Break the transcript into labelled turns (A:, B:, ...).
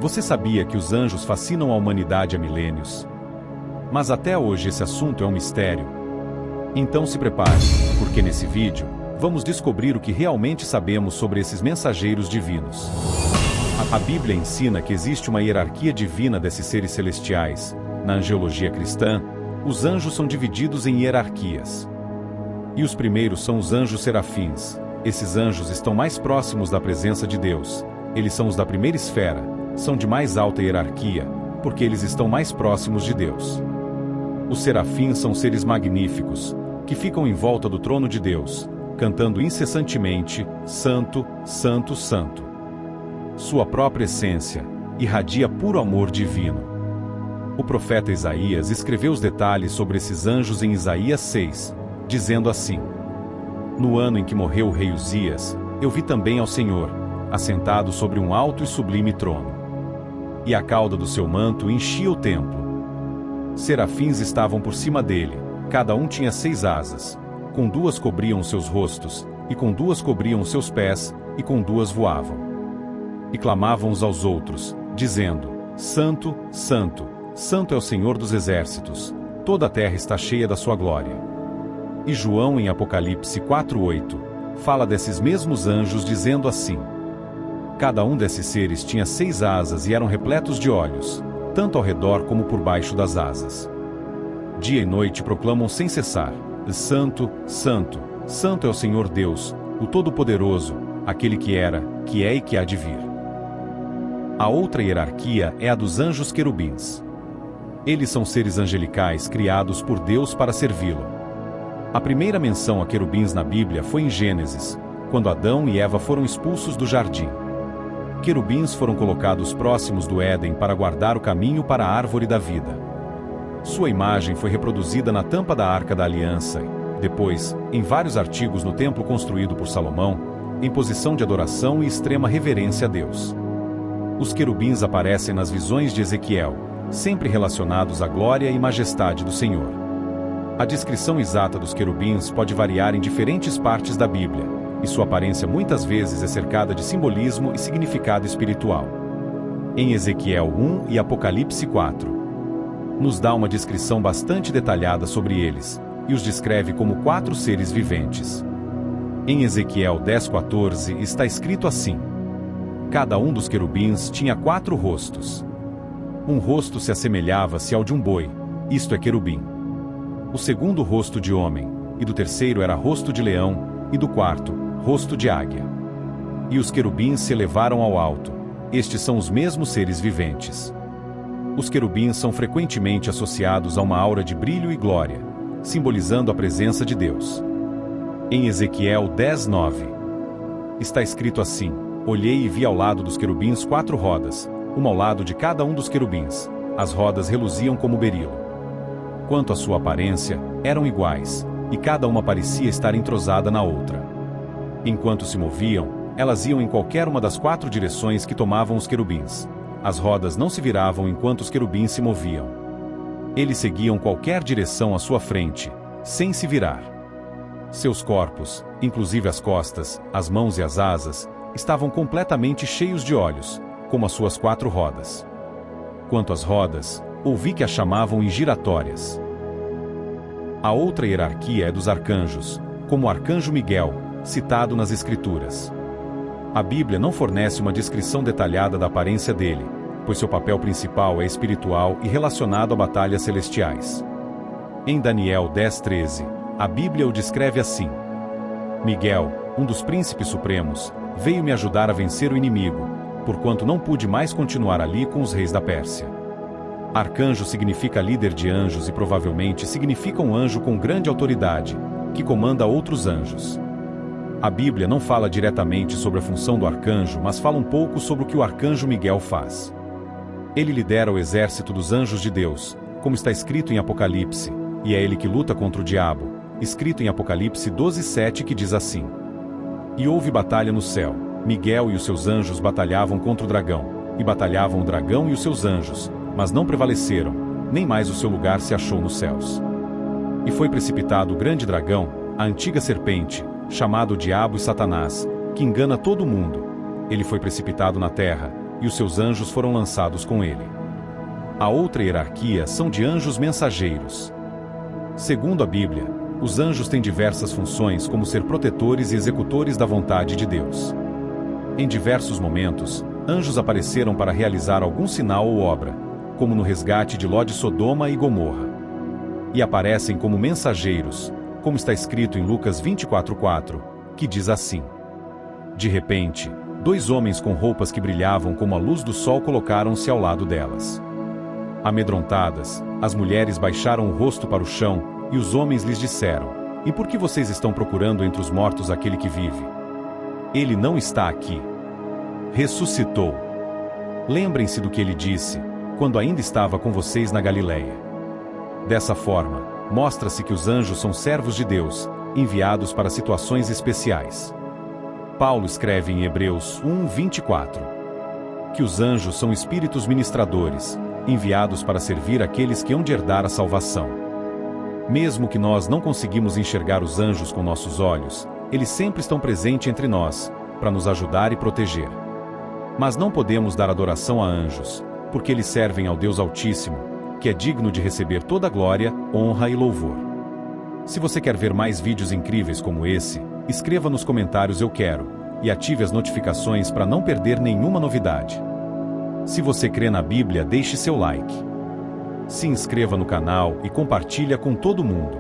A: Você sabia que os anjos fascinam a humanidade há milênios? Mas até hoje esse assunto é um mistério. Então se prepare, porque nesse vídeo, vamos descobrir o que realmente sabemos sobre esses mensageiros divinos. A Bíblia ensina que existe uma hierarquia divina desses seres celestiais. Na angelologia cristã, os anjos são divididos em hierarquias. E os primeiros são os anjos serafins. Esses anjos estão mais próximos da presença de Deus. Eles são os da primeira esfera, são de mais alta hierarquia, porque eles estão mais próximos de Deus. Os serafins são seres magníficos, que ficam em volta do trono de Deus, cantando incessantemente, Santo, Santo, Santo. Sua própria essência irradia puro amor divino. O profeta Isaías escreveu os detalhes sobre esses anjos em Isaías 6, dizendo assim: No ano em que morreu o rei Uzias, eu vi também ao Senhor, assentado sobre um alto e sublime trono. E a cauda do seu manto enchia o templo. Serafins estavam por cima dele, cada um tinha 6 asas, com 2 cobriam seus rostos, e com 2 cobriam seus pés, e com 2 voavam. E clamavam uns aos outros, dizendo: Santo, Santo, Santo é o Senhor dos exércitos, toda a terra está cheia da sua glória. E João em Apocalipse 4:8, fala desses mesmos anjos dizendo assim: Cada um desses seres tinha 6 asas e eram repletos de olhos, tanto ao redor como por baixo das asas. Dia e noite proclamam sem cessar: Santo, Santo, Santo é o Senhor Deus, o Todo-Poderoso, aquele que era, que é e que há de vir. A outra hierarquia é a dos anjos querubins. Eles são seres angelicais criados por Deus para servi-lo. A primeira menção a querubins na Bíblia foi em Gênesis, quando Adão e Eva foram expulsos do jardim. Querubins foram colocados próximos do Éden para guardar o caminho para a árvore da vida. Sua imagem foi reproduzida na tampa da Arca da Aliança e, depois, em vários artigos no templo construído por Salomão, em posição de adoração e extrema reverência a Deus. Os querubins aparecem nas visões de Ezequiel, sempre relacionados à glória e majestade do Senhor. A descrição exata dos querubins pode variar em diferentes partes da Bíblia, e sua aparência muitas vezes é cercada de simbolismo e significado espiritual. Em Ezequiel 1 e Apocalipse 4, nos dá uma descrição bastante detalhada sobre eles, e os descreve como 4 seres viventes. Em Ezequiel 10:14 está escrito assim: Cada um dos querubins tinha 4 rostos. Um rosto se assemelhava-se ao de um boi, isto é querubim. O segundo rosto de homem, e do terceiro era rosto de leão, e do quarto, rosto de águia. E os querubins se elevaram ao alto. Estes são os mesmos seres viventes. Os querubins são frequentemente associados a uma aura de brilho e glória, simbolizando a presença de Deus. Em Ezequiel 10:9, está escrito assim: Olhei e vi ao lado dos querubins 4 rodas, uma ao lado de cada um dos querubins. As rodas reluziam como berilo. Quanto à sua aparência, eram iguais, e cada uma parecia estar entrosada na outra. Enquanto se moviam, elas iam em qualquer uma das 4 direções que tomavam os querubins. As rodas não se viravam enquanto os querubins se moviam. Eles seguiam qualquer direção à sua frente, sem se virar. Seus corpos, inclusive as costas, as mãos e as asas, estavam completamente cheios de olhos, como as suas 4 rodas. Quanto às rodas, ouvi que as chamavam em giratórias. A outra hierarquia é dos arcanjos, como o arcanjo Miguel, citado nas Escrituras. A Bíblia não fornece uma descrição detalhada da aparência dele, pois seu papel principal é espiritual e relacionado a batalhas celestiais. Em Daniel 10:13, a Bíblia o descreve assim: Miguel, um dos príncipes supremos, veio me ajudar a vencer o inimigo, porquanto não pude mais continuar ali com os reis da Pérsia. Arcanjo significa líder de anjos e provavelmente significa um anjo com grande autoridade, que comanda outros anjos. A Bíblia não fala diretamente sobre a função do arcanjo, mas fala um pouco sobre o que o arcanjo Miguel faz. Ele lidera o exército dos anjos de Deus, como está escrito em Apocalipse, e é ele que luta contra o diabo, escrito em Apocalipse 12:7, que diz assim: E houve batalha no céu, Miguel e os seus anjos batalhavam contra o dragão, e batalhavam o dragão e os seus anjos, mas não prevaleceram, nem mais o seu lugar se achou nos céus. E foi precipitado o grande dragão, a antiga serpente, chamado Diabo e Satanás, que engana todo mundo. Ele foi precipitado na terra, e os seus anjos foram lançados com ele. A outra hierarquia são de anjos mensageiros. Segundo a Bíblia, os anjos têm diversas funções, como ser protetores e executores da vontade de Deus. Em diversos momentos, anjos apareceram para realizar algum sinal ou obra, como no resgate de Ló de Sodoma e Gomorra. E aparecem como mensageiros, como está escrito em Lucas 24:4, que diz assim: De repente, 2 homens com roupas que brilhavam como a luz do sol colocaram-se ao lado delas. Amedrontadas, as mulheres baixaram o rosto para o chão, e os homens lhes disseram: E por que vocês estão procurando entre os mortos aquele que vive? Ele não está aqui. Ressuscitou. Lembrem-se do que ele disse, quando ainda estava com vocês na Galileia. Dessa forma, mostra-se que os anjos são servos de Deus, enviados para situações especiais. Paulo escreve em Hebreus 1:24 que os anjos são espíritos ministradores, enviados para servir aqueles que hão de herdar a salvação. Mesmo que nós não conseguimos enxergar os anjos com nossos olhos, eles sempre estão presentes entre nós, para nos ajudar e proteger. Mas não podemos dar adoração a anjos, porque eles servem ao Deus Altíssimo, que é digno de receber toda a glória, honra e louvor. Se você quer ver mais vídeos incríveis como esse, escreva nos comentários "Eu quero", e ative as notificações para não perder nenhuma novidade. Se você crê na Bíblia, deixe seu like. Se inscreva no canal e compartilhe com todo mundo.